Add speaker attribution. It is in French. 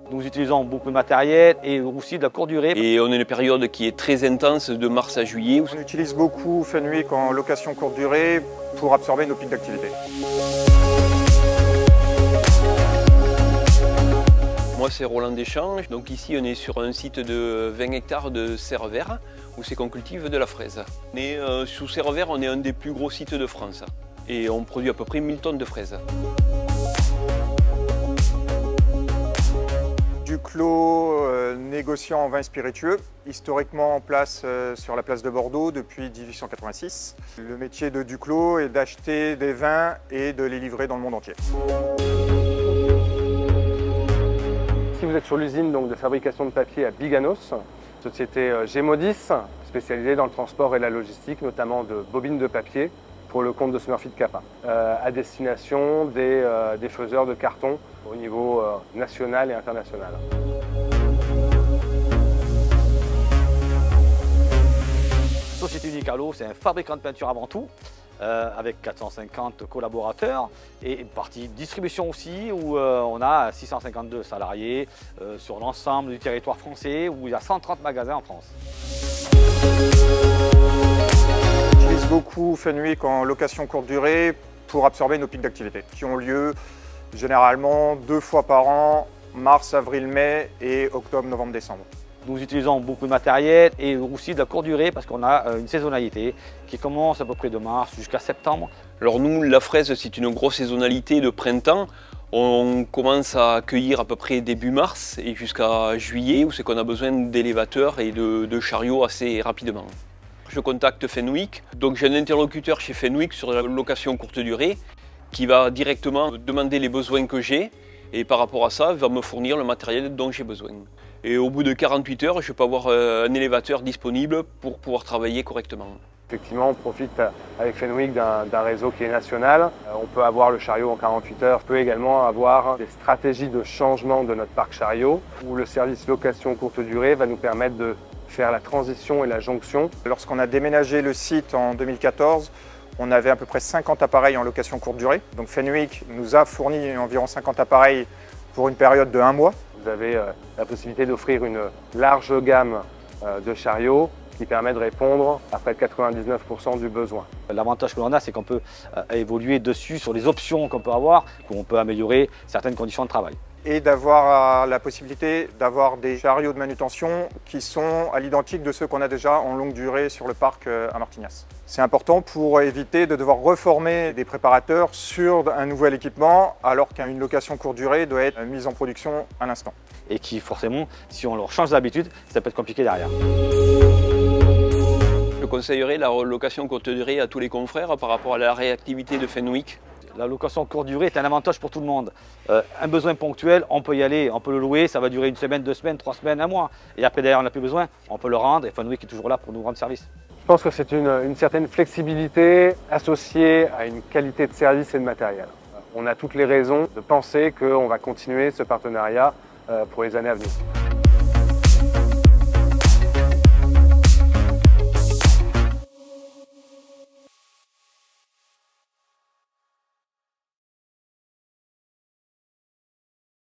Speaker 1: Nous utilisons beaucoup de matériel et aussi de la courte durée.
Speaker 2: Et on a une période qui est très intense de mars à juillet.
Speaker 3: On utilise beaucoup Fenwick en location courte durée pour absorber nos pics d'activité.
Speaker 2: Moi c'est Roland Deschamps, donc ici on est sur un site de 20 hectares de serre vert où c'est qu'on cultive de la fraise. Mais sous serre vert on est un des plus gros sites de France et on produit à peu près 1000 tonnes de fraises.
Speaker 3: Duclos, négociant en vin spiritueux, historiquement en place sur la place de Bordeaux depuis 1886. Le métier de Duclos est d'acheter des vins et de les livrer dans le monde entier.
Speaker 4: Ici vous êtes sur l'usine de fabrication de papier à Biganos, société Gémodis, spécialisée dans le transport et la logistique, notamment de bobines de papier pour le compte de Smurfit Kappa, à destination des faiseurs de carton au niveau national et international.
Speaker 1: Société Unique Allo, c'est un fabricant de peinture avant tout, avec 450 collaborateurs et une partie distribution aussi où on a 652 salariés sur l'ensemble du territoire français où il y a 130 magasins en France.
Speaker 3: J'utilise beaucoup Fenwick en location courte durée pour absorber nos pics d'activité qui ont lieu généralement 2 fois par an, mars, avril, mai et octobre, novembre, décembre.
Speaker 1: Nous utilisons beaucoup de matériel et aussi de la courte durée parce qu'on a une saisonnalité qui commence à peu près de mars jusqu'à septembre.
Speaker 2: Alors nous, la fraise, c'est une grosse saisonnalité de printemps. On commence à cueillir à peu près début mars et jusqu'à juillet où c'est qu'on a besoin d'élévateurs et de chariots assez rapidement. Je contacte Fenwick, donc j'ai un interlocuteur chez Fenwick sur la location courte durée qui va directement demander les besoins que j'ai et par rapport à ça, va me fournir le matériel dont j'ai besoin. Et au bout de 48 heures, je peux avoir un élévateur disponible pour pouvoir travailler correctement.
Speaker 4: Effectivement, on profite avec Fenwick d'un réseau qui est national. On peut avoir le chariot en 48 heures. On peut également avoir des stratégies de changement de notre parc chariot où le service location courte durée va nous permettre de faire la transition et la jonction.
Speaker 3: Lorsqu'on a déménagé le site en 2014, on avait à peu près 50 appareils en location courte durée. Donc Fenwick nous a fourni environ 50 appareils pour une période de 1 mois.
Speaker 4: Vous avez la possibilité d'offrir une large gamme de chariots qui permet de répondre à près de 99% du besoin.
Speaker 1: L'avantage que l'on a, c'est qu'on peut évoluer dessus sur les options qu'on peut avoir, qu'on peut améliorer certaines conditions de travail.
Speaker 3: Et d'avoir la possibilité d'avoir des chariots de manutention qui sont à l'identique de ceux qu'on a déjà en longue durée sur le parc à Martignas. C'est important pour éviter de devoir reformer des préparateurs sur un nouvel équipement alors qu'une location courte durée doit être mise en production à l'instant.
Speaker 1: Et qui forcément, si on leur change d'habitude, ça peut être compliqué derrière.
Speaker 2: Je conseillerais la location courte durée à tous les confrères par rapport à la réactivité de Fenwick.
Speaker 1: La location courte durée est un avantage pour tout le monde. Un besoin ponctuel, on peut y aller, on peut le louer, ça va durer 1 semaine, 2 semaines, 3 semaines, 1 mois. Et après derrière on n'a plus besoin, on peut le rendre et Fenwick est toujours là pour nous rendre service.
Speaker 4: Je pense que c'est une certaine flexibilité associée à une qualité de service et de matériel. On a toutes les raisons de penser qu'on va continuer ce partenariat pour les années à venir.